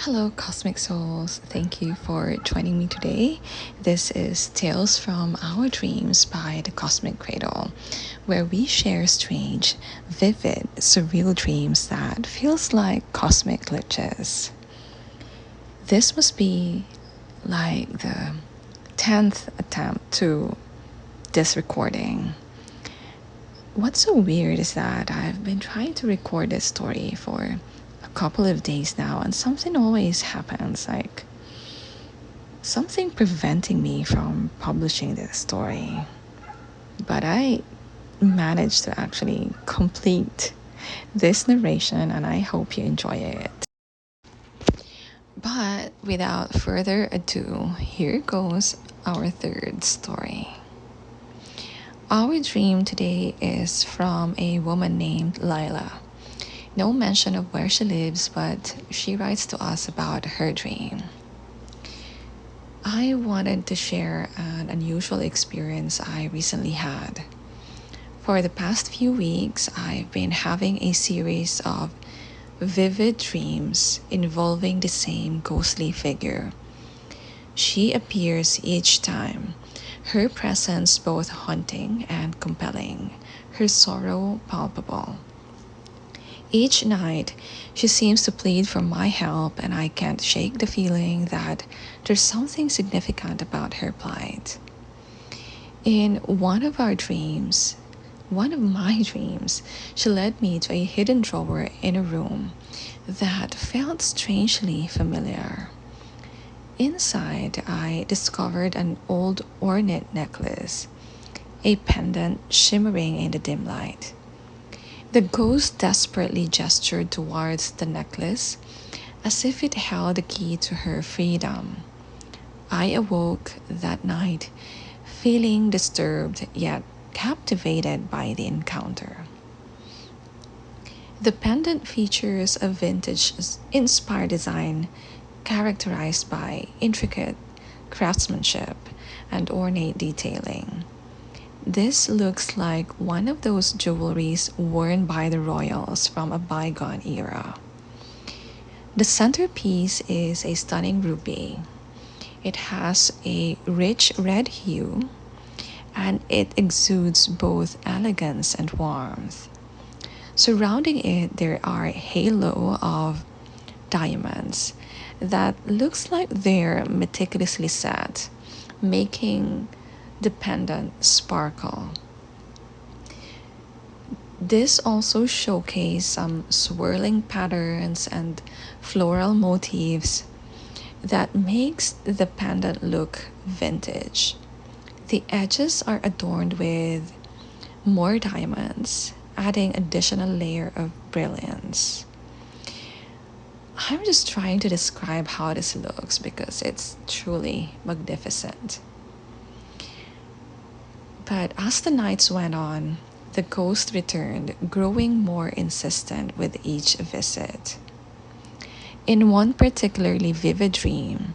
Hello, Cosmic Souls. Thank you for joining me today. This is Tales from Our Dreams by the Cosmic Cradle, where we share strange, vivid, surreal dreams that feels like cosmic glitches. This must be like the 10th attempt to this recording. What's so weird is that I've been trying to record this story for a couple of days now, and something always happens, like something preventing me from publishing this story. But I managed to actually complete this narration, and I hope you enjoy it. But without further ado, here goes our third story. Our dream today is from a woman named Lila. No mention of where she lives, but she writes to us about her dream. I wanted to share an unusual experience I recently had. For the past few weeks, I've been having a series of vivid dreams involving the same ghostly figure. She appears each time, her presence both haunting and compelling, her sorrow palpable. Each night, she seems to plead for my help, and I can't shake the feeling that there's something significant about her plight. In one of my dreams, she led me to a hidden drawer in a room that felt strangely familiar. Inside, I discovered an old ornate necklace, a pendant shimmering in the dim light. The ghost desperately gestured towards the necklace, as if it held the key to her freedom. I awoke that night, feeling disturbed yet captivated by the encounter. The pendant features a vintage inspired design characterized by intricate craftsmanship and ornate detailing. This looks like one of those jewelries worn by the royals from a bygone era. The centerpiece is a stunning ruby. It has a rich red hue, and it exudes both elegance and warmth. Surrounding it, there are a halo of diamonds that looks like they're meticulously set, making the pendant sparkle. This also showcases some swirling patterns and floral motifs that makes the pendant look vintage. The edges are adorned with more diamonds, adding additional layer of brilliance. I'm just trying to describe how this looks because it's truly magnificent. But as the nights went on, the ghost returned, growing more insistent with each visit. In one particularly vivid dream,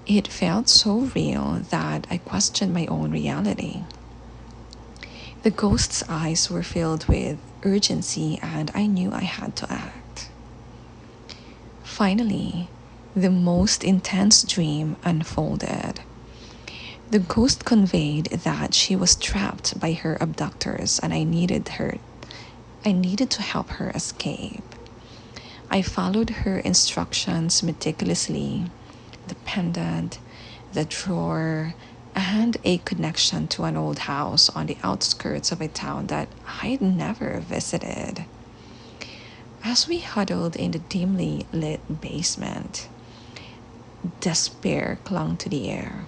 it felt so real that I questioned my own reality. The ghost's eyes were filled with urgency, and I knew I had to act. Finally, the most intense dream unfolded. The ghost conveyed that she was trapped by her abductors, and I needed her. I needed to help her escape. I followed her instructions meticulously: the pendant, the drawer, and a connection to an old house on the outskirts of a town that I'd never visited. As we huddled in the dimly lit basement, despair clung to the air.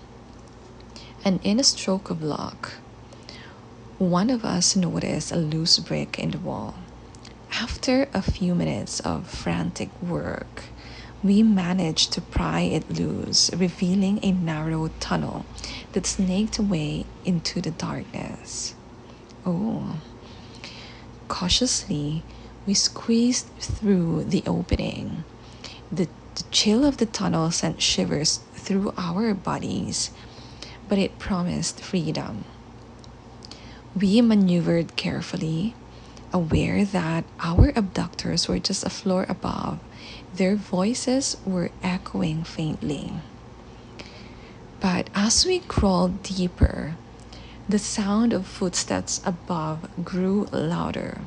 And in a stroke of luck, one of us noticed a loose brick in the wall. After a few minutes of frantic work, we managed to pry it loose, revealing a narrow tunnel that snaked away into the darkness. Oh, cautiously, we squeezed through the opening. The chill of the tunnel sent shivers through our bodies, but it promised freedom. We maneuvered carefully, Aware that our abductors were just a floor above, their voices were echoing faintly. But as we crawled deeper, the sound of footsteps above grew louder.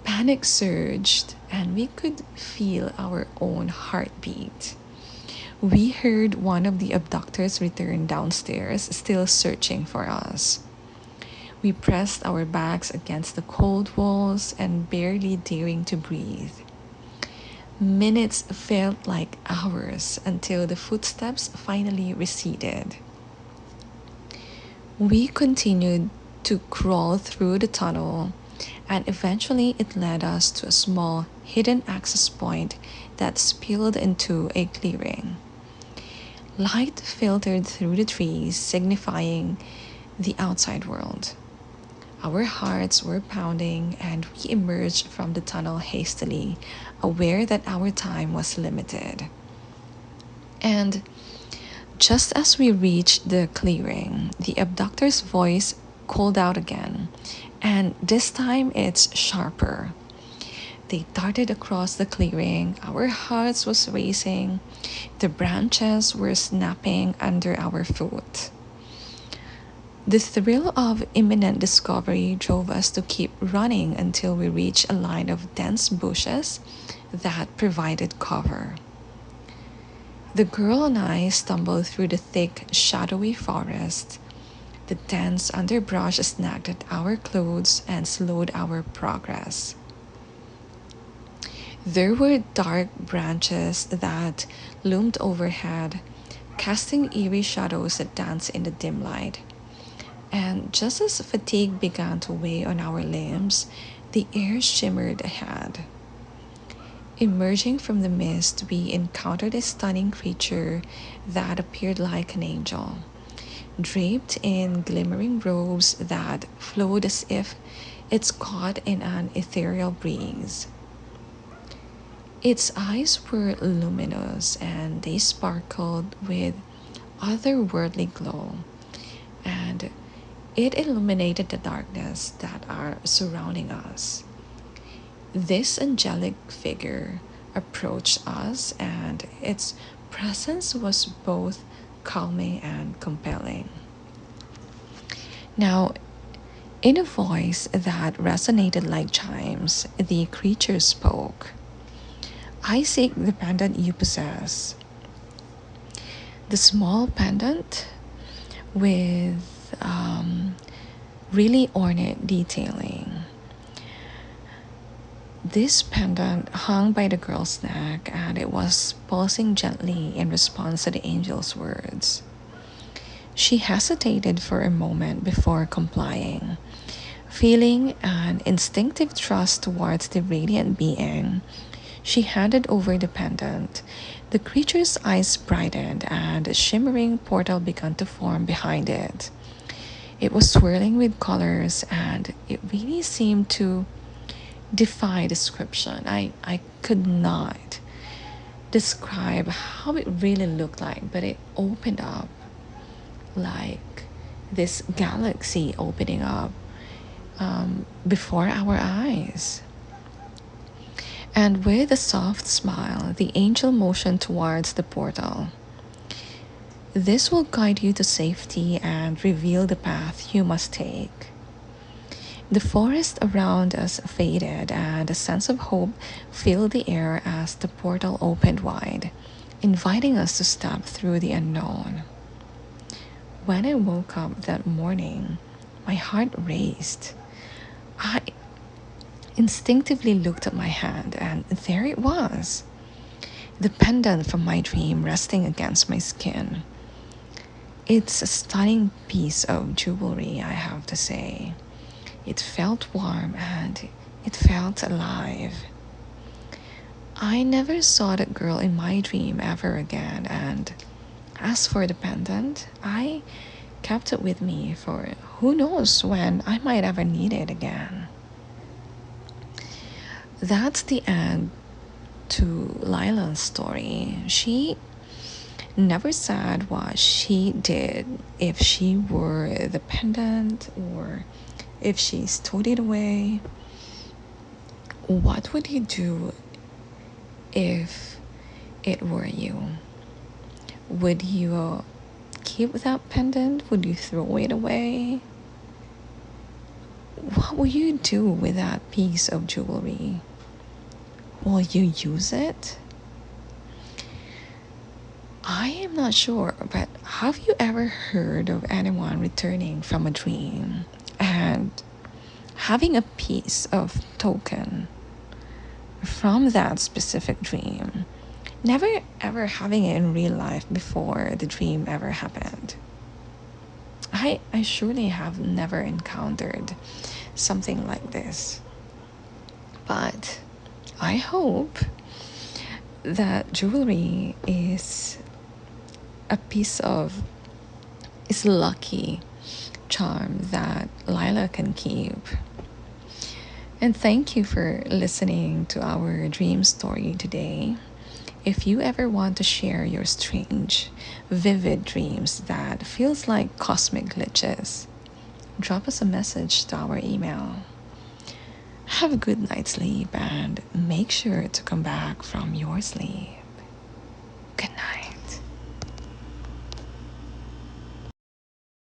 Panic surged, and we could feel our own heartbeat. We heard one of the abductors return downstairs, still searching for us. We pressed our backs against the cold walls and barely daring to breathe. Minutes felt like hours until the footsteps finally receded. We continued to crawl through the tunnel, and eventually it led us to a small hidden access point that spilled into a clearing. Light filtered through the trees, signifying the outside world. Our hearts were pounding, and we emerged from the tunnel hastily, aware that our time was limited. And just as we reached the clearing, the abductor's voice called out again, and this time it's sharper. They darted across the clearing. Our hearts was racing. The branches were snapping under our foot. The thrill of imminent discovery drove us to keep running until we reached a line of dense bushes that provided cover. The girl and I stumbled through the thick, shadowy forest. The dense underbrush snagged at our clothes and slowed our progress. There were dark branches that loomed overhead, casting eerie shadows that danced in the dim light. And just as fatigue began to weigh on our limbs, the air shimmered ahead. Emerging from the mist, we encountered a stunning creature that appeared like an angel, draped in glimmering robes that flowed as if it's caught in an ethereal breeze. Its eyes were luminous and they sparkled with otherworldly glow, and it illuminated the darkness that are surrounding us. This angelic figure approached us, and its presence was both calming and compelling. Now, in a voice that resonated like chimes, the creature spoke. I seek the pendant you possess. The small pendant with really ornate detailing. This pendant hung by the girl's neck, and it was pulsing gently in response to the angel's words. She hesitated for a moment before complying, feeling an instinctive trust towards the radiant being. She handed over the pendant. The creature's eyes brightened, and a shimmering portal began to form behind it. It was swirling with colors, and it really seemed to defy description. I could not describe how it really looked like, but it opened up like this galaxy opening up before our eyes. And with a soft smile, the angel motioned towards the portal. This will guide you to safety and reveal the path you must take. The forest around us faded, and a sense of hope filled the air as the portal opened wide, inviting us to step through the unknown. When I woke up that morning, my heart raced. I instinctively looked at my hand, and there it was, the pendant from my dream resting against my skin. It's a stunning piece of jewelry, I have to say. It felt warm and it felt alive. I never saw that girl in my dream ever again, and as for the pendant, I kept it with me for who knows when I might ever need it again. That's the end to Lila's story. She never said what she did, if she wore the pendant or if she stowed it away. What would you do if it were you? Would you keep that pendant? Would you throw it away? What will you do with that piece of jewelry? Will you use it? I am not sure, but have you ever heard of anyone returning from a dream and having a piece of token from that specific dream, never ever having it in real life before the dream ever happened? I surely have never encountered something like this. But I hope that jewelry is lucky charm that Lila can keep. And thank you for listening to our dream story today. If you ever want to share your strange, vivid dreams that feels like cosmic glitches, drop us a message to our email. Have a good night's sleep and make sure to come back from your sleep.